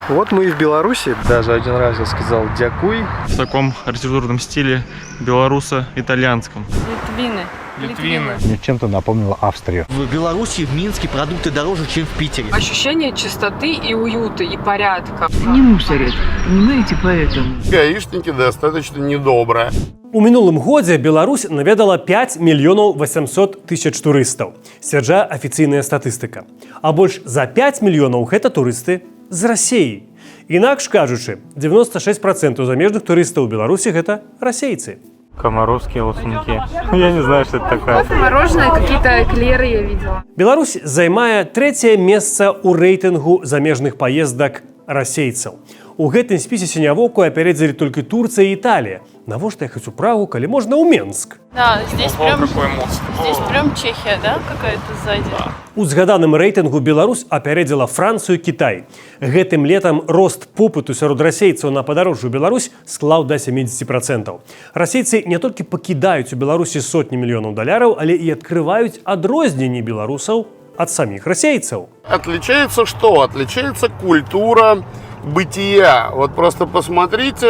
Вот мы и в Беларуси. Даже один раз я сказал «дякуй» в таком архитектурном стиле белоруссо-итальянском. Литвины. Мне чем-то напомнило Австрию. В Беларуси, в Минске продукты дороже, чем в Питере. Ощущение чистоты и уюта, и порядка. Не мусорят, понимаете, поэтому. Гаишники достаточно недобрые. У мінулым годзе Беларусь наведала 5 мільёнаў 800 тысяч турыстаў, сцвярджае афіцыйная статыстыка. А больш за 5 мільёнаў гэта турысты з Расіі. Інакш кажучы, 96% замежных турыстаў у Беларусі гэта расейцы. Комаровские лосунки. Я не знаю, что это такое. Мороженое, какие-то эклеры я видела. Беларусь займае 3-е месца ў рэйтынгу замежных паездак расейцаў. У гэтым спісе сінявоку апярэдзілі толькі Турцыя і Італія. Навошта ехаць у Прагу, калі можна ў Менск? Да, здесь прям Чехия, да, какая-то сзади? У згаданым рэйтынгу Беларусь апярэдзіла Францыю, Кітай. Гэтым летам рост попыту сярод расейцаў на падарожжу ў Беларусь склаў да 70%. Расейцы не толькі пакідаюць у Беларусі сотні мільёнаў даляраў, але і адкрываюць адрозненні беларусаў ад саміх расейцаў. Отличается что? Отличается культура бытия. Вот просто посмотрите,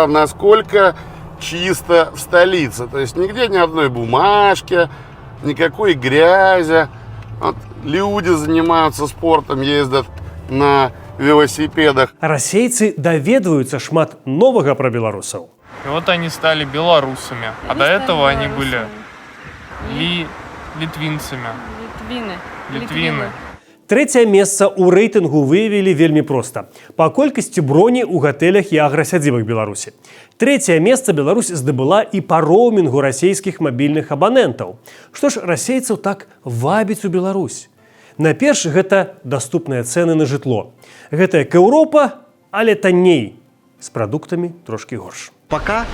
насколько чисто в столице. То есть нигде ни одной бумажки, никакой грязи. Вот люди занимаются спортом, ездят на велосипедах. Расейцы даведваюцца шмат новага пра беларусаў. И вот они стали белорусами, а до этого они были литвинцами. Литвины. 3-е месца ў рэйтынгу выявілі вельмі проста. Па колькасці броні ў гатэлях і аграсядзібах Беларусі. 3-е месца Беларусь здабыла і па роумінгу расейскіх мабільных абанентаў. Што ж расейцаў так вабіць у Беларусь? Найперш, гэта даступныя цэны на жытло. Гэта як Еўропа, але танней. З прадуктамі трошкі горш. Пока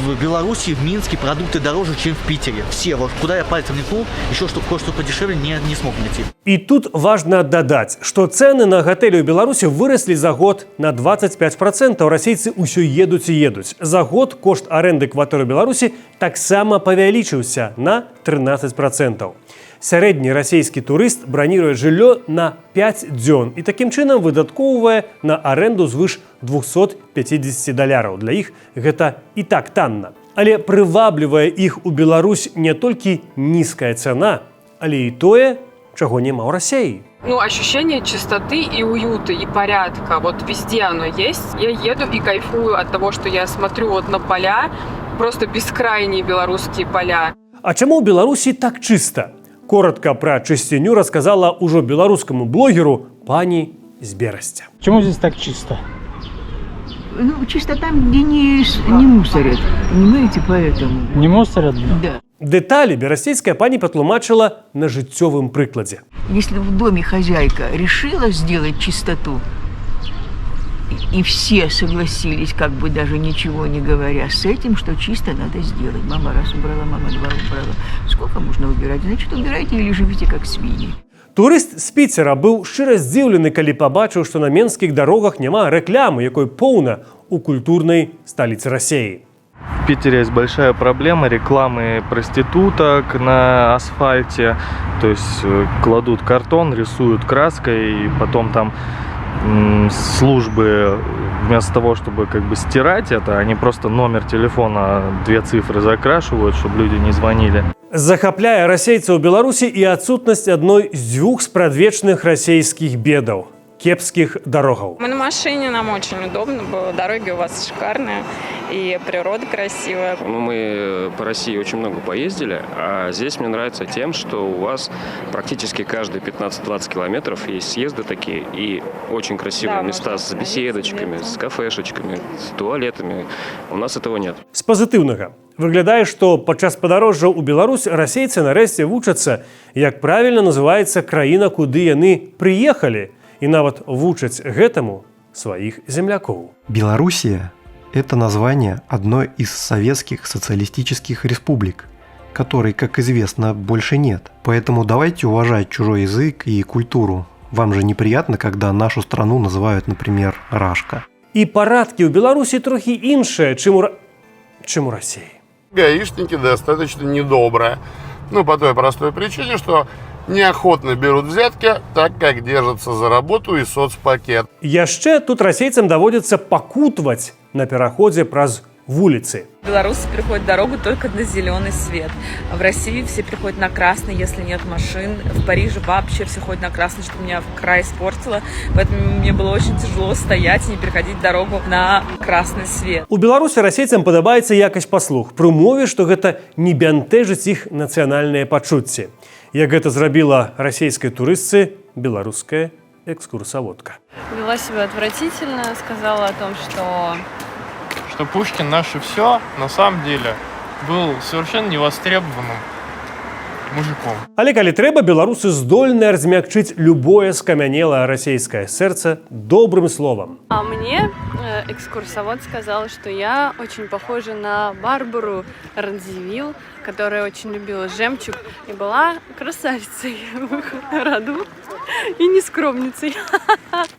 в Беларуси, в Минске продукты дороже, чем в Питере. Все, вот куда я пальцем не ткнул, еще что кое-что подешевле не смог найти. І тут важна дадаць, што цэны на гатэлі ў Беларусі выраслі за год на 25%. Расейцы ўсё едуць і едуць. За год кошт арэнды кватэры Беларусі таксама павялічыўся на 13%. Сярэдні расійскі турыст браніруе жыллё на 5 дзён і такім чынам выдаткоўвае на арэнду звыш 250 даляраў. Для іх гэта і так танна. Але прываблівае іх у Беларусь не толькі нізкая цана, але і тое, чаго няма ў Расіі. Ну, ощущение чистоты и уюта, и порядка. Вот везде оно есть. Я еду и кайфую от того, что я смотрю вот на поля, просто бескрайние белорусские поля. А чаму ў Беларусі так чыста? Коротко пра чысціню рассказала ўжо беларускаму блогеру пані з Берасця. Почему здесь так чисто? Ну, чисто там, где не мусорят, понимаете, поэтому. Не мусорят? Да. Дэталі берасцейская пані патлумачыла на жыццёвым прыкладзе. Если в доме хозяйка решила сделать чистоту, и все согласились, как бы даже ничего не говоря, с этим, что чисто надо сделать. Мама раз убрала, мама два убрала. Сколько можно убирать? Значит, убирайте или живите как свиньи. Турыст з Піцера быў шчыра здзіўлены, калі пабачыў, што на менскіх дарогах няма рэклямы, якой поўна у культурнай сталіцы Расіі. В Питере есть большая проблема рекламы проституток на асфальте. То есть кладут картон, рисуют краской, и потом там службы вместо того, чтобы как бы стирать это, они просто номер телефона 2 цифры закрашивают, чтобы люди не звонили. Захапляе расейцаў у Беларусі і адсутнасць адной з 2 спрадвечных расійскіх бедаў – кепскіх дарогаў. Мы на машине, нам очень удобно было, дороги у вас шикарные и природа красивая. Мы по России очень много поездили, а здесь мне нравится тем, что у вас практически каждые 15-20 километров есть съезды такие и очень красивые места с беседочками, с кафешечками, с туалетами. У нас этого нет. З пазітыўнага. Выглядае, што падчас падарожжаў у Беларусь расейцы нарэшце вучацца, як правільна называецца краіна, куды яны прыехалі, і нават вучаць гэтаму сваіх земляков. Белоруссия – это название одной из советских социалистических республик, которой, как известно, больше нет. Поэтому давайте уважать чужой язык и культуру. Вам же неприятно, когда нашу страну называют, например, Рашка. И парадки у Беларуси трохи іншыя, чым у России. Гаишники достаточно недобрые. Ну, по той простой причине, что неохотно берут взятки, так как держатся за работу и соцпакет. Яшчэ тут расейцам даводзіцца пакутваць на пераходзе праз вуліцы. Белорусы переходят дорогу только на зеленый свет. В России все переходят на красный, если нет машин. В Париже вообще все ходят на красный, что меня в край испортило. Поэтому мне было очень тяжело стоять и не переходить дорогу на красный свет. У Беларусі расейцам падабаецца якасць паслуг пры умове, што гэта не бянтэжыць іх нацыянальныя пачуцці. Як гэта зрабіла расійскай турыстцы беларуская экскурсоводка. Вела себя отвратительно, сказала о том, что Пушкин наше все, на самом деле, был совершенно невостребованным мужиком. Але калі трэба, беларусы здольны размягчыць любое скамянелае расійскае сэрца добрым словам. А мне экскурсовод сказал, что я очень похожа на Барбару Радзивилл, которая очень любила жемчуг и была красавицей в их роду и не скромницей.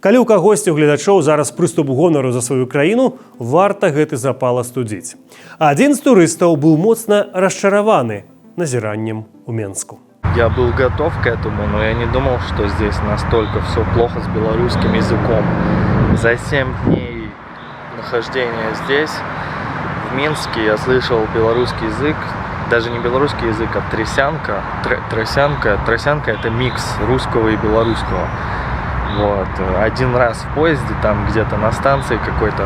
Калі ў кагосьці у гледачоў зараз прыступ гонару за сваю краіну, варта гэты запал астудзіць. Адзін з турыстаў быў моцна расчараваны назіраннем у Менску. Я был готов к этому, но я не думал, что здесь настолько все плохо с белорусским языком. За 7 дней нахождения здесь, в Минске, я слышал белорусский язык, даже не белорусский язык, а тросянка. Тросянка – это микс русского и белорусского. Вот. Один раз в поезде, там где-то на станции какой-то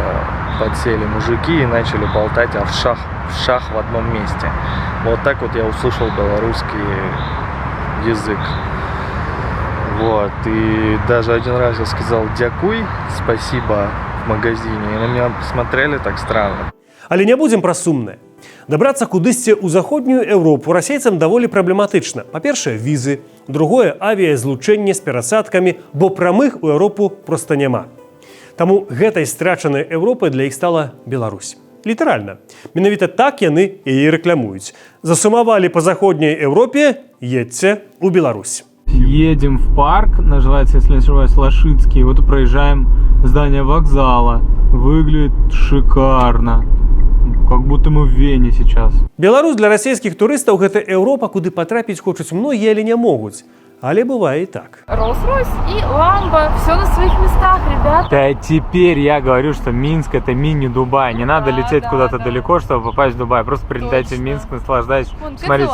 подсели мужики и начали болтать в шах в одном месте. Вот так вот я услышал белорусский язык. Вот. И даже один раз я сказал «дякуй», «спасибо» в магазине. И на меня посмотрели так странно. Але не будзем пра сумнае. Дабрацца кудысьці ў заходнюю Еўропу расейцам даволі праблематычна. Па-першае, візы. Другое, авіязлучэнне з перасадкамі, бо прамых у Еўропу проста няма. Таму гэтай страчанай Еўропай для іх стала Беларусь. Літаральна. Менавіта так яны яе рэкламуюць. Засумавалі па заходняй Еўропе, едьце ў Беларусь. Едем в парк, называется, если не ошибаюсь, Лошицкий. Вот проезжаем здание вокзала. Выглядит шикарно. Как будто мы в Вене сейчас. Беларусь для расійскіх турыстаў гэта Еўропа, куды патрапіць хочуць многія, але не могуць. Але бывае і так. Rolls-Royce и Lambo, все на своих местах, ребят. Да, теперь я говорю, что Минск это мини-Дубай. Не надо лететь куда-то далеко, чтобы попасть в Дубай. Просто прилетайте в Минск, наслаждайтесь. Смотрите,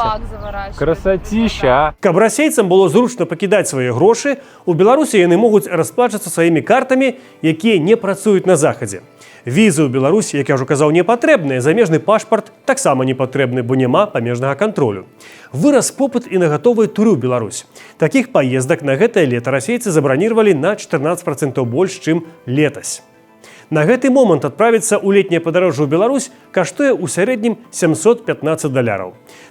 красотища. Каб расейцам было зручна пакідаць свае грошы, у Беларусі яны могуць расплачацца сваімі картамі, якія не працуюць на захадзе. Візы ў Беларусі, як я ўжо казаў, не патрэбныя, замежны пашпарт таксама не патрэбны, бо няма памежнага кантролю. Вырас попыт і на гатовыя туры ў Беларусь. Такіх паездак на гэтае лета расейцы забранірвалі на 14% больш, чым летась. На гэты момант адправіцца ў летняе падарожжа ў Беларусь каштуе ў сярэднім $715.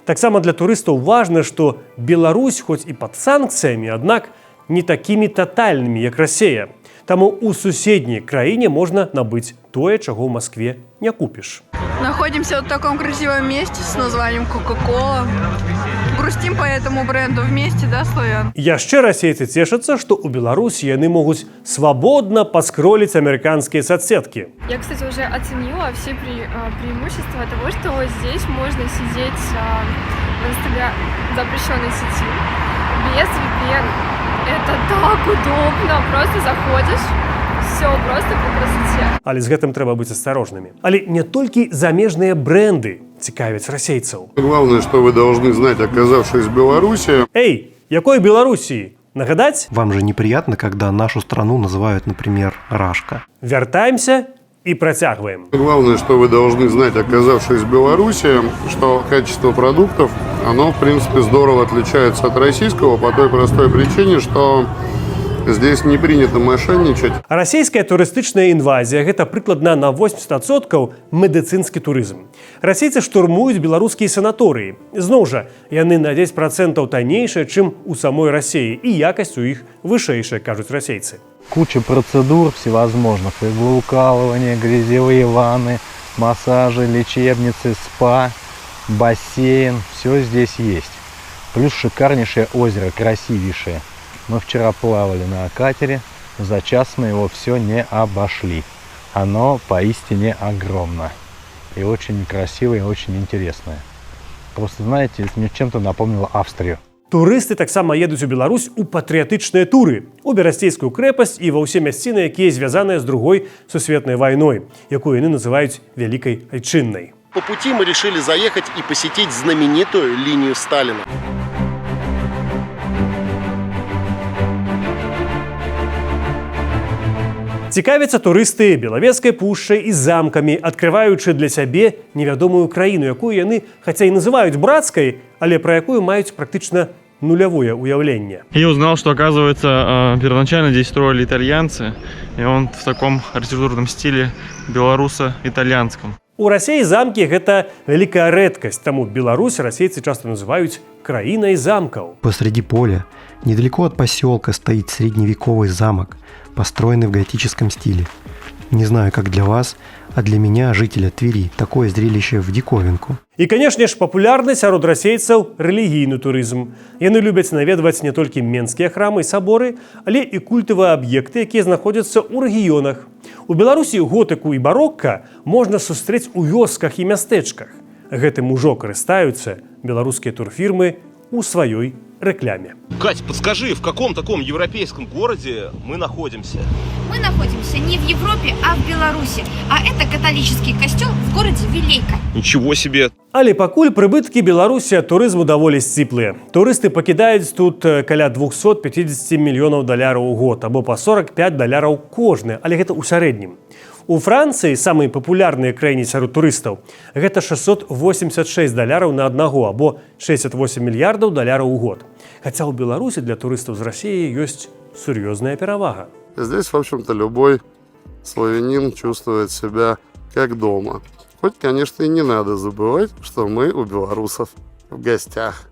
Таксама для турыстаў важна, што Беларусь, хоць і пад санкцыямі, аднак не такімі татальнымі, як Расія. Таму у суседняй краіне можна набыць тое, чаго ў Маскве не купіш. Находимся в таком красивом месте с названием Кока-Кола. Грустим по этому бренду вместе, да, Славян? Яшчэ расейцы цешацца, што ў Беларусі яны могуць свабодна паскроліць амерыканскія соцсеткі. Я, кстати, уже оценила все преимущества того, что здесь можно сидеть в Инстаграм запрещенной сети без VPN. Это так удобно, просто заходишь, все просто по красоте. Але з гэтым трэба быць асцярожнымі. Але не толькі замежныя бренды цікавяць расейцаў. Главное, что вы должны знать, оказавшись в Беларуси. Эй, якой Беларусі? Нагадаць? Вам же неприятно, когда нашу страну называют, например, Рашка. Вяртаемся и працягваем. Главное, что вы должны знать, оказавшись в Беларуси, что качество продуктов, оно, в принципе, здорово отличается от российского по той простой причине, что здесь не принято мошенничать. Расійская турыстычная інвазія – гэта прыкладна на 80% медыцынскі турызм. Расейцы штурмуюць беларускія санаторыі. Зноў жа, яны на 10% таннейшыя, чым у самой Расіі, і якасць у іх вышэйшая, кажуць расейцы. Куча процедур всевозможных. Иглоукалывание, грязевые ванны, массажи, лечебницы, спа, бассейн. Все здесь есть. Плюс шикарнейшее озеро, красивейшее. Мы вчера плавали на катере. За час мы его все не обошли. Оно поистине огромно. И очень красивое, и очень интересное. Просто, знаете, мне чем-то напомнило Австрию. Турысты таксама едуць у Беларусь у патрыятычныя туры, у Берасцейскую крэпасць і ва ўсе мясціны, якія звязаныя з другой сусветнай вайной, якую яны называюць Вялікай Айчыннай. По пути мы решили заехать и посетить знаменитую линию Сталина. Цікавяцца турысты Белавежскай пушчай і замкамі, адкрываючы для сябе невядомую краіну, якую яны, хаця і называюць брацкай, але пра якую маюць практычна нулявое уяўленне. Я узнал, что, оказывается, первоначально здесь строили итальянцы, и он в таком архитектурном стиле белоруссо-итальянском. У Расіі замкі гэта вялікая рэдкасць, таму Беларусь расейцы часто называюць краінай замкаў. Посреди поля, недалеко от поселка, стоит средневековый замок, построенный в готическом стиле. Не знаю, как для вас, а для меня, жителя Твери, такое зрелище в диковинку. І, канешне ж, папулярны сярод расейцаў рэлігійны турызм. Яны любяць наведваць не толькі менскія храмы і саборы, але і культавыя аб'екты, якія знаходзяцца ў рэгіёнах. У Беларусі готыку і барокка можна сустрэць у вёсках і мястэчках. Гэтым ужо карыстаюцца беларускія турфірмы у сваёй рэкляме. Кать, подскажи, в каком таком европейском городе мы находимся? Мы находимся не в Европе, а в Беларуси. А это католический костел в городе Вилейка. Ничего себе! Але пакуль прыбыткі Беларусі ад турызму даволі сціплыя. Турысты пакідаюць тут каля 250 мільёнаў даляраў у год, або па 45 даляраў кожны, але гэта ў сярэднім. У Францыі, самыя папулярныя краіны сярод турыстаў, гэта 686 даляраў на аднаго, або 68 мільярдаў даляраў у год. Хаця ў Беларусі для турыстаў з Расіі ёсць сур'ёзная перавага. Здесь, в общем-то, любой славянин чувствует себя как дома. Хоть, конечно, и не надо забывать, что мы у белорусов в гостях.